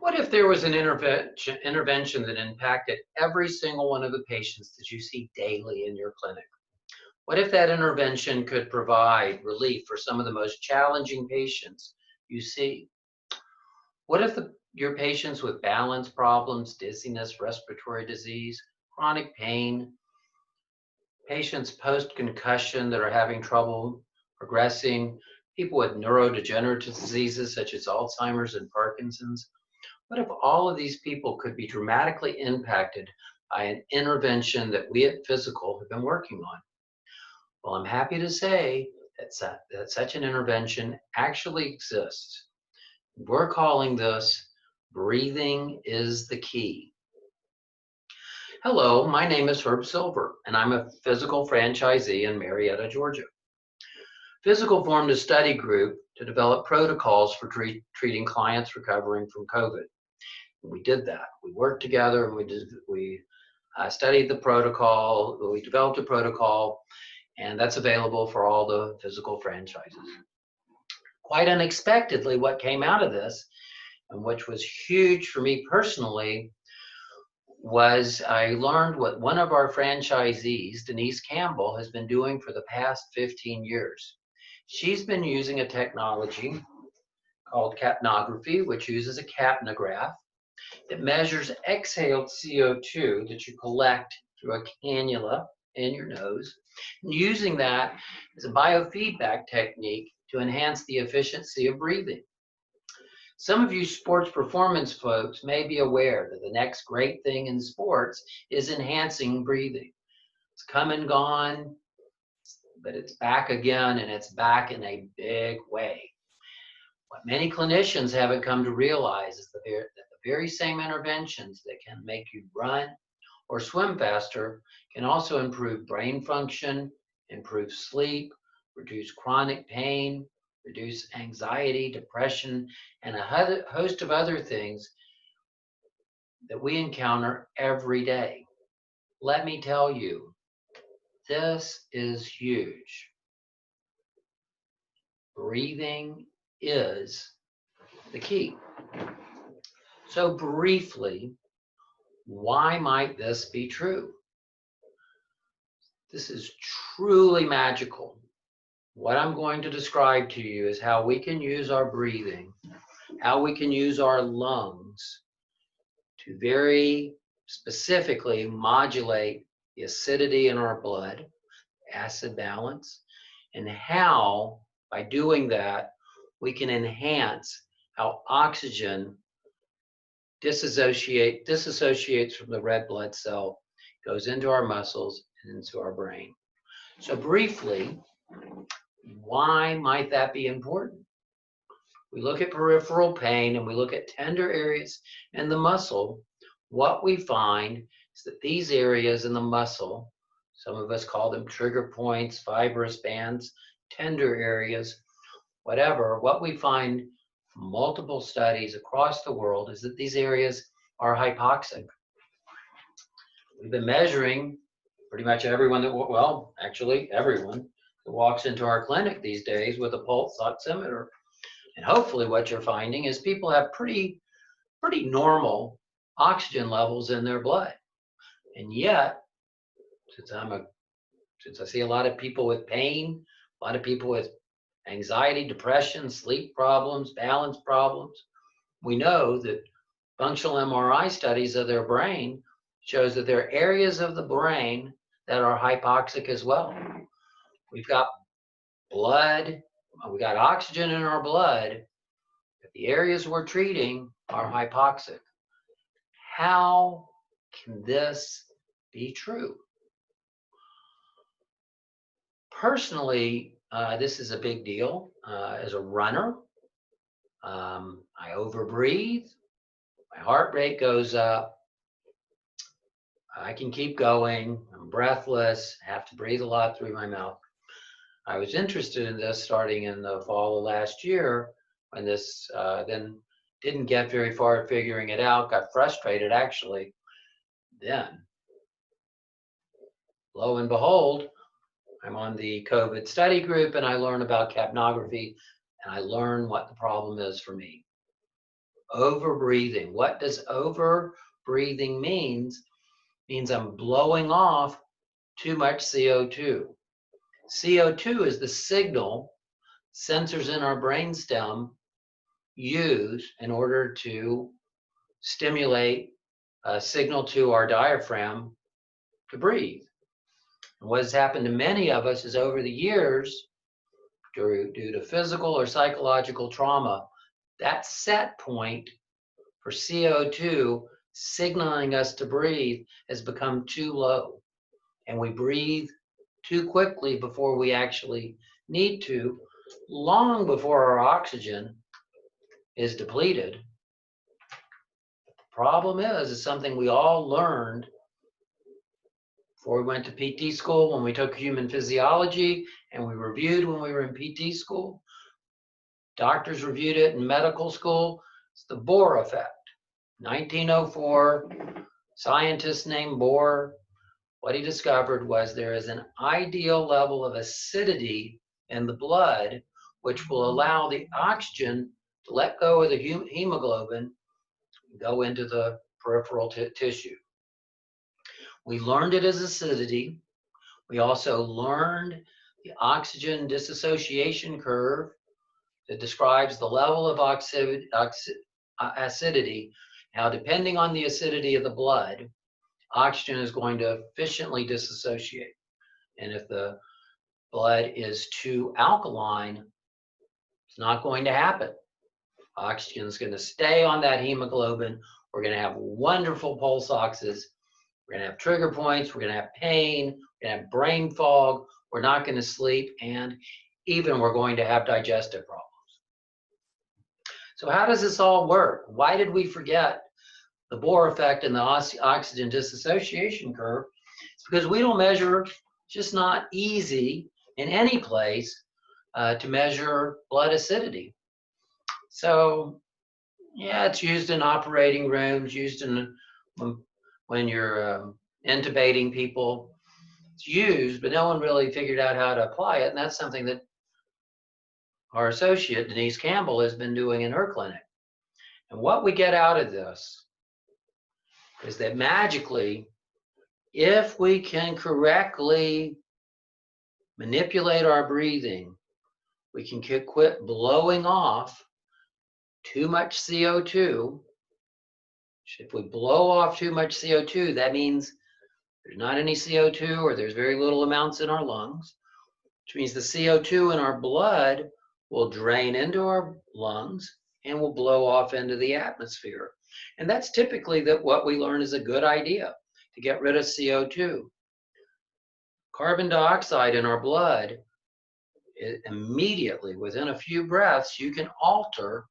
What if there was an intervention that impacted every single one of the patients that you see daily in your clinic? What if that intervention could provide relief for some of the most challenging patients you see? What if your patients with balance problems, dizziness, respiratory disease, chronic pain, patients post concussion that are having trouble progressing, people with neurodegenerative diseases such as Alzheimer's and Parkinson's? What if all of these people could be dramatically impacted by an intervention that we at Physical have been working on? Well, I'm happy to say that such an intervention actually exists. We're calling this Breathing is the Key. Hello, my name is Herb Silver, and I'm a Physical franchisee in Marietta, Georgia. Physical formed a study group to develop protocols for treating clients recovering from COVID. We did that. We worked together and we studied the protocol. We developed a protocol, and that's available for all the Physical franchises. Quite unexpectedly, what came out of this, and which was huge for me personally, was I learned what one of our franchisees, Denise Campbell, has been doing for the past 15 years. She's been using a technology called capnography, which uses a capnograph. It measures exhaled CO2 that you collect through a cannula in your nose, and using that as a biofeedback technique to enhance the efficiency of breathing. Some of you sports performance folks may be aware that the next great thing in sports is enhancing breathing. It's come and gone, but it's back again, and it's back in a big way. What many clinicians haven't come to realize is that the very same interventions that can make you run or swim faster can also improve brain function, improve sleep, reduce chronic pain, reduce anxiety, depression, and a host of other things that we encounter every day. Let me tell you, this is huge. Breathing is the key. So briefly, why might this be true? This is truly magical. What I'm going to describe to you is how we can use our breathing, how we can use our lungs to very specifically modulate the acidity in our blood, acid balance, and how by doing that we can enhance how oxygen disassociates from the red blood cell, goes into our muscles and into our brain. So briefly, why might that be important? We look at peripheral pain and we look at tender areas in the muscle. What we find is that these areas in the muscle, some of us call them trigger points, fibrous bands, tender areas, whatever, what we find from multiple studies across the world is that these areas are hypoxic. We've been measuring pretty much everyone everyone that walks into our clinic these days with a pulse oximeter. And hopefully what you're finding is people have pretty normal oxygen levels in their blood. And yet, since I see a lot of people with pain, a lot of people with anxiety, depression, sleep problems, balance problems, we know that functional MRI studies of their brain shows that there are areas of the brain that are hypoxic as well. We've got blood, we got oxygen in our blood, but the areas we're treating are hypoxic. How can this be true? Personally, this is a big deal. As a runner, I overbreathe, my heart rate goes up, I can keep going, I'm breathless, have to breathe a lot through my mouth. I was interested in this starting in the fall of last year when this then didn't get very far figuring it out, got frustrated actually. Then, lo and behold, I'm on the COVID study group and I learn about capnography and I learn what the problem is for me. Over-breathing. What does over-breathing means? Means I'm blowing off too much CO2. CO2 is the signal sensors in our brainstem use in order to stimulate a signal to our diaphragm to breathe. And what has happened to many of us is over the years, due to physical or psychological trauma, that set point for CO2 signaling us to breathe has become too low. And we breathe too quickly before we actually need to, long before our oxygen is depleted. The problem is something we all learned before we went to PT school, when we took human physiology, and we reviewed when we were in PT school. Doctors reviewed it in medical school. It's the Bohr effect. 1904, scientist named Bohr, what he discovered was there is an ideal level of acidity in the blood which will allow the oxygen to let go of the hemoglobin and go into the peripheral tissue. We learned it as acidity. We also learned the oxygen dissociation curve that describes the level of acidity. Now, depending on the acidity of the blood, oxygen is going to efficiently dissociate. And if the blood is too alkaline, it's not going to happen. Oxygen is going to stay on that hemoglobin. We're going to have wonderful pulse oxes. We're going to have trigger points. We're going to have pain. We're going to have brain fog. We're not going to sleep. And even we're going to have digestive problems. So how does this all work? Why did we forget the Bohr effect and the oxygen dissociation curve? It's because we don't measure, it's just not easy in any place to measure blood acidity. So yeah, it's used in operating rooms, used in when you're intubating people. It's used, but no one really figured out how to apply it. And that's something that our associate, Denise Campbell, has been doing in her clinic. And what we get out of this is that magically, if we can correctly manipulate our breathing, we can quit blowing off too much CO2. If we blow off too much CO2, that means there's not any CO2 or there's very little amounts in our lungs, which means the CO2 in our blood will drain into our lungs and will blow off into the atmosphere. And that's typically what we learn is a good idea, to get rid of CO2. Carbon dioxide in our blood, immediately within a few breaths, you can alter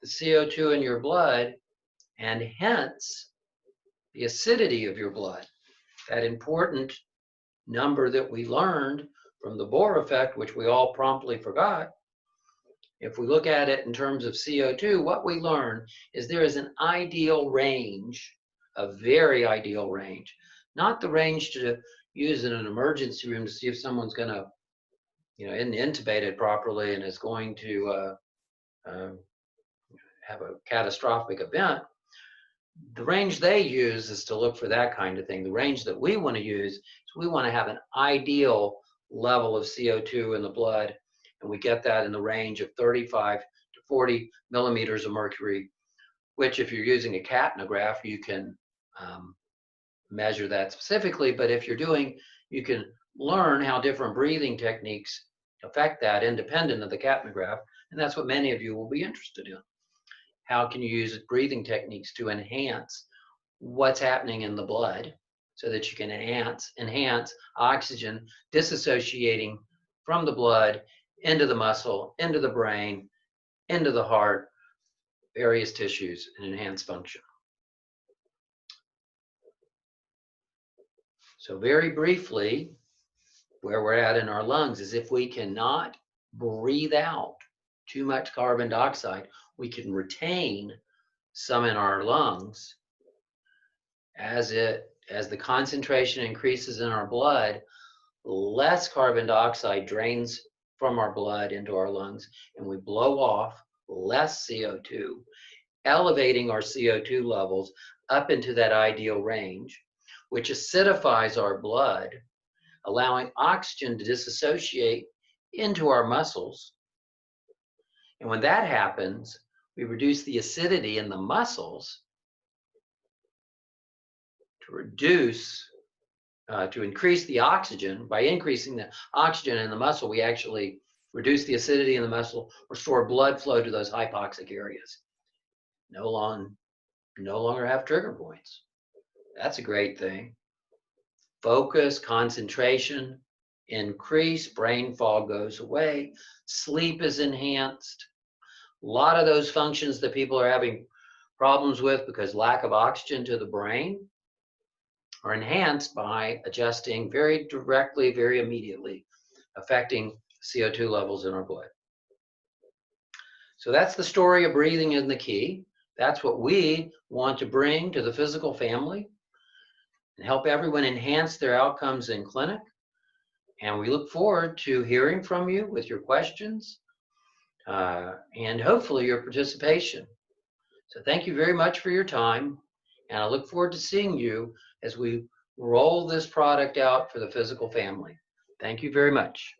the CO2 in your blood and hence the acidity of your blood. That important number that we learned from the Bohr effect, which we all promptly forgot. If we look at it in terms of CO2, what we learn is there is an ideal range, a very ideal range, not the range to use in an emergency room to see if someone's going to, isn't intubated properly and is going to have a catastrophic event. The range they use is to look for that kind of thing. The range that we want to use is we want to have an ideal level of CO2 in the blood, and we get that in the range of 35 to 40 millimeters of mercury, which if you're using a capnograph, you can measure that specifically. But if you're you can learn how different breathing techniques affect that independent of the capnograph, and that's what many of you will be interested in. How can you use breathing techniques to enhance what's happening in the blood so that you can enhance oxygen disassociating from the blood into the muscle, into the brain, into the heart, various tissues, and enhance function. So very briefly, where we're at in our lungs is if we cannot breathe out too much carbon dioxide, we can retain some in our lungs. As the concentration increases in our blood, less carbon dioxide drains from our blood into our lungs, and we blow off less CO2. elevating our CO2 levels up into that ideal range, which acidifies our blood, allowing oxygen to dissociate into our muscles. And when that happens, we reduce the acidity in the muscles to increase the oxygen. By increasing the oxygen in the muscle, we actually reduce the acidity in the muscle, restore blood flow to those hypoxic areas. No longer have trigger points. That's a great thing. Focus, concentration increase, brain fog goes away, sleep is enhanced. A lot of those functions that people are having problems with because lack of oxygen to the brain are enhanced by adjusting very directly, very immediately, affecting CO2 levels in our blood. So that's the story of breathing in the key. That's what we want to bring to the physical family and help everyone enhance their outcomes in clinic. And we look forward to hearing from you with your questions and hopefully your participation. So thank you very much for your time. And I look forward to seeing you as we roll this product out for the physical family. Thank you very much.